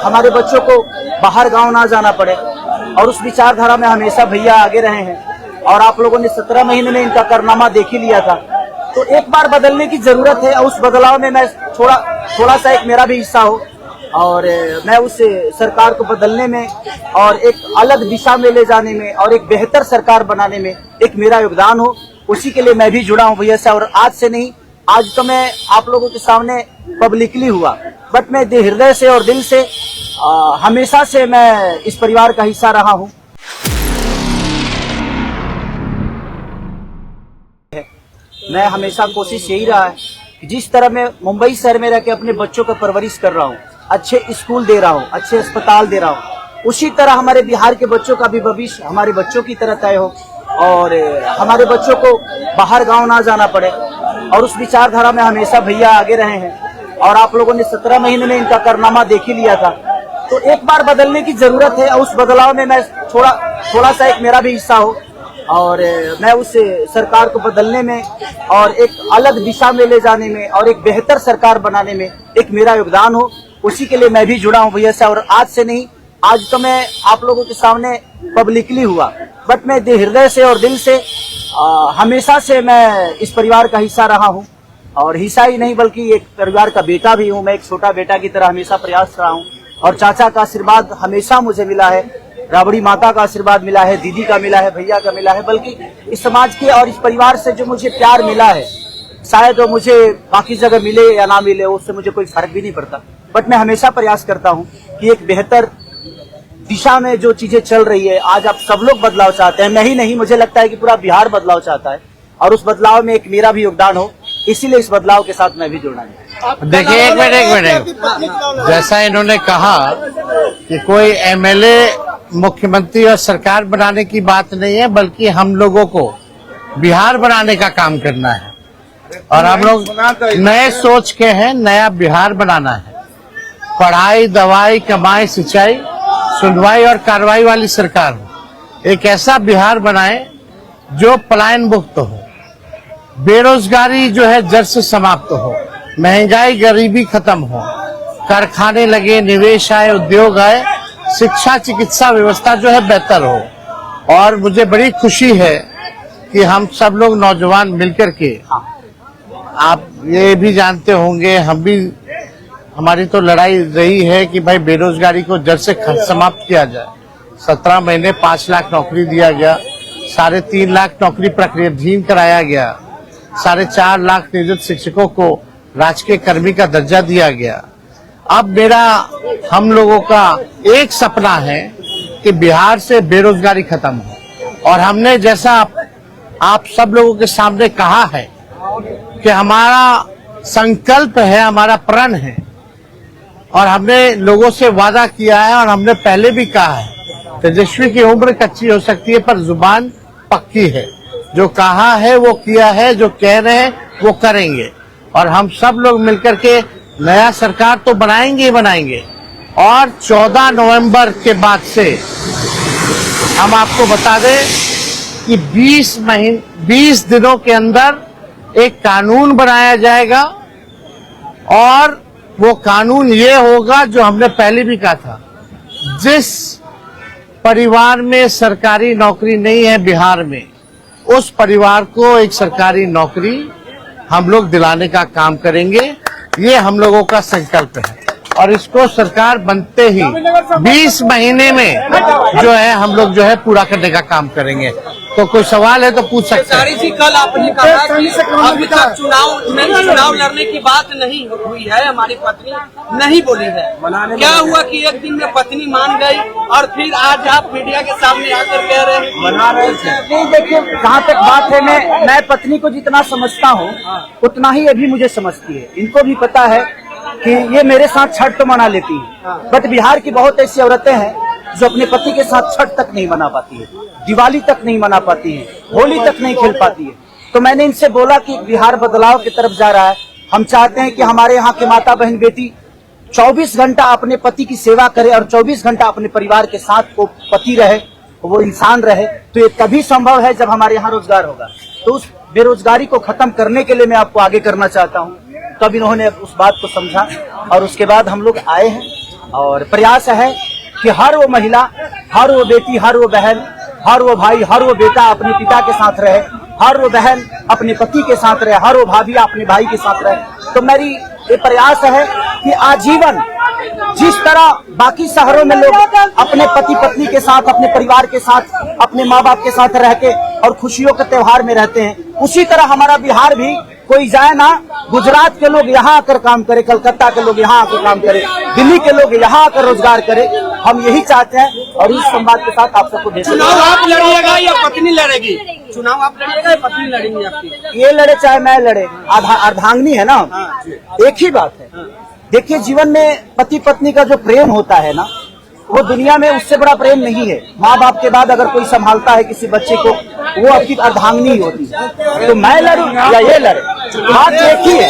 हमारे बच्चों को बाहर गांव ना जाना पड़े, और उस विचारधारा में हमेशा भैया आगे रहे हैं। और आप लोगों ने 17 महीने में इनका कारनामा देख ही लिया था, तो एक बार बदलने की जरूरत है। और उस बदलाव में मैं थोड़ा सा एक मेरा भी हिस्सा हो, और मैं उस सरकार को बदलने में और एक अलग दिशा में ले जाने में और एक बेहतर सरकार बनाने में एक मेरा योगदान हो, उसी के लिए मैं भी जुड़ा हूं भैया से। और आज से नहीं, आज तो मैं आप लोगों के सामने पब्लिकली हुआ, बट मैं हृदय से और दिल से हमेशा से मैं इस परिवार का हिस्सा रहा हूं। मैं हमेशा कोशिश यही रहा है कि जिस तरह मैं मुंबई शहर में रह के अपने बच्चों का परवरिश कर रहा हूँ, अच्छे स्कूल दे रहा हूँ, अच्छे अस्पताल दे रहा हूँ, उसी तरह हमारे बिहार के बच्चों का भी भविष्य हमारे बच्चों की तरह तय हो, और हमारे बच्चों को बाहर गांव ना जाना पड़े। और उस विचारधारा में हमेशा भैया आगे रहे हैं। और आप लोगों ने 17 महीने में इनका कारनामा देख ही लिया था, तो एक बार बदलने की जरूरत है। और उस बदलाव में मैं थोड़ा सा एक मेरा भी हिस्सा हो, और मैं उस सरकार को बदलने में और एक अलग दिशा में ले जाने में और एक बेहतर सरकार बनाने में एक मेरा योगदान हो, उसी के लिए मैं भी जुड़ा हूं भैया से। और आज से नहीं, आज तो मैं आप लोगों के सामने पब्लिकली हुआ, बट मैं हृदय से और दिल से हमेशा से मैं इस परिवार का हिस्सा रहा हूं। और हिस्सा ही नहीं बल्कि एक परिवार का बेटा भी हूं। मैं एक छोटा बेटा की तरह हमेशा प्रयास रहा हूं, और चाचा का आशीर्वाद हमेशा मुझे मिला है, राबड़ी माता का आशीर्वाद मिला है, दीदी का मिला है, भैया का मिला है, बल्कि इस समाज के और इस परिवार से जो मुझे प्यार मिला है, शायद वो मुझे बाकी जगह मिले या ना मिले, उससे मुझे कोई फर्क भी नहीं पड़ता। बट मैं हमेशा प्रयास करता हूँ कि एक बेहतर दिशा में जो चीजें चल रही है, आज आप सब लोग बदलाव चाहते हैं, मैं ही नहीं, मुझे लगता है कि पूरा बिहार बदलाव चाहता है, और उस बदलाव में एक मेरा भी योगदान हो, इसीलिए इस बदलाव के साथ मैं भी जुड़ना है। देखिए, एक मिनट, जैसा इन्होंने कहा कि कोई एमएलए मुख्यमंत्री और सरकार बनाने की बात नहीं है, बल्कि हम लोगों को बिहार बनाने का काम करना है। और हम लोग नए सोच के हैं, नया बिहार बनाना है। पढ़ाई, दवाई, कमाई, सिंचाई, सुनवाई और कार्रवाई वाली सरकार हो। एक ऐसा बिहार बनाए जो पलायन मुक्त हो, बेरोजगारी जो है जड़ से समाप्त हो, महंगाई गरीबी खत्म हो, कारखाने लगे, निवेश आए, उद्योग आए, शिक्षा चिकित्सा व्यवस्था जो है बेहतर हो। और मुझे बड़ी खुशी है कि हम सब लोग नौजवान मिलकर के, आप ये भी जानते होंगे, हम भी, हमारी तो लड़ाई रही है कि भाई बेरोजगारी को जड़ से समाप्त किया जाए। 17 महीने 5 लाख नौकरी दिया गया, 3.5 लाख नौकरी प्रक्रियाधीन कराया गया, 4.5 लाख नियोजित शिक्षकों को राजकीय कर्मी का दर्जा दिया गया। अब हम लोगों का एक सपना है कि बिहार से बेरोजगारी खत्म हो। और हमने, जैसा आप सब लोगों के सामने कहा है कि हमारा संकल्प है, हमारा प्रण है, और हमने लोगों से वादा किया है, और हमने पहले भी कहा है, तेजस्वी की उम्र कच्ची हो सकती है पर जुबान पक्की है। जो कहा है वो किया है, जो कह रहे हैं वो करेंगे। और हम सब लोग मिलकर के नया सरकार तो बनाएंगे ही बनाएंगे। और 14 नवंबर के बाद से हम आपको बता दें कि 20 दिनों के अंदर एक कानून बनाया जाएगा, और वो कानून ये होगा जो हमने पहले भी कहा था, जिस परिवार में सरकारी नौकरी नहीं है बिहार में, उस परिवार को एक सरकारी नौकरी हम लोग दिलाने का काम करेंगे। ये हम लोगों का संकल्प है, और इसको सरकार बनते ही 20 महीने में जो है हम लोग जो है पूरा करने का काम करेंगे। तो कोई सवाल है तो पूछ सकते हैं। जी, कल आपने कहा कि अभी तक चुनाव लड़ने की बात नहीं हुई है, हमारी पत्नी नहीं बोली है। क्या हुआ कि एक दिन में पत्नी मान गई, और फिर आज आप मीडिया के सामने आकर कह रहे हैं मना रहे थे? देखिए, जहाँ तक बात है, मैं पत्नी को जितना समझता हूँ उतना ही अभी मुझे समझती है। इनको भी पता है कि ये मेरे साथ छठ तो मना लेती है, बट बिहार की बहुत ऐसी औरतें हैं जो अपने पति के साथ छठ तक नहीं मना पाती है, दिवाली तक नहीं मना पाती है, होली तक नहीं खेल पाती है। तो मैंने इनसे बोला कि बिहार बदलाव की तरफ जा रहा है। हम चाहते हैं कि हमारे यहाँ के माता बहन बेटी 24 घंटा अपने पति की सेवा करे, और 24 घंटा अपने परिवार के साथ वो पति रहे, वो इंसान रहे। तो ये तभी संभव है जब हमारे यहाँ रोजगार होगा। तो उस बेरोजगारी को खत्म करने के लिए मैं आपको आगे करना चाहता हूँ। तब इन्होंने उस बात को समझा, और उसके बाद हम लोग आए हैं। और प्रयास है कि हर वो महिला, हर वो बेटी, हर वो बहन, हर वो भाई, हर वो बेटा अपने पिता के साथ रहे, हर वो बहन अपने पति के साथ रहे, हर वो भाभी अपने भाई के साथ रहे। तो मेरी ये प्रयास है कि आजीवन जिस तरह बाकी शहरों में लोग अपने पति पत्नी के साथ, अपने परिवार के साथ, अपने माँ बाप के साथ रह के और खुशियों के त्योहार में रहते हैं, उसी तरह हमारा बिहार भी कोई जाए ना, गुजरात के लोग यहाँ आकर काम करे, कलकत्ता के लोग यहाँ आकर काम करे, दिल्ली के लोग यहाँ आकर रोजगार करे। हम यही चाहते हैं और इस संवाद के साथ आप सबको देते हैं। चुनाव आप लड़िएगा या पत्नी लड़ेगी? चुनाव आप लड़िएगा या पत्नी लड़ेंगी आपकी? ये लड़े चाहे मैं लड़े, अर्धांगिनी है ना, एक ही बात है। देखिए, जीवन में पति पत्नी का जो प्रेम होता है ना, वो दुनिया में उससे बड़ा प्रेम नहीं है। माँ बाप के बाद अगर कोई संभालता है किसी बच्चे को, वो आपकी अर्धांगिनी ही होती है। तो मैं लड़ूं या ये लड़े, बात एक ही है।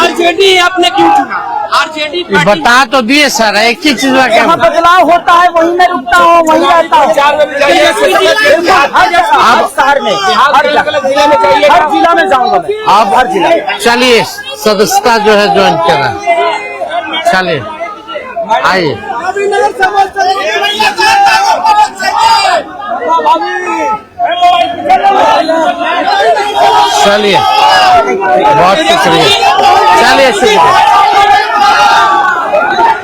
आरजेडी आपने क्यों चुना? आरजेडी बता तो दिए सर, एक ही चीज में जहाँ बदलाव होता है वहीं मैं रुकता हूँ, वहीं रहता हूँ। हर शहर में, हर जिला में जाऊंगा मैं। आप हर जिला में चलिए, सदस्यता जो है ज्वाइन करा, चलिए आइए। चलिए, बहुत शुक्रिया, चलिए शुक्रिया।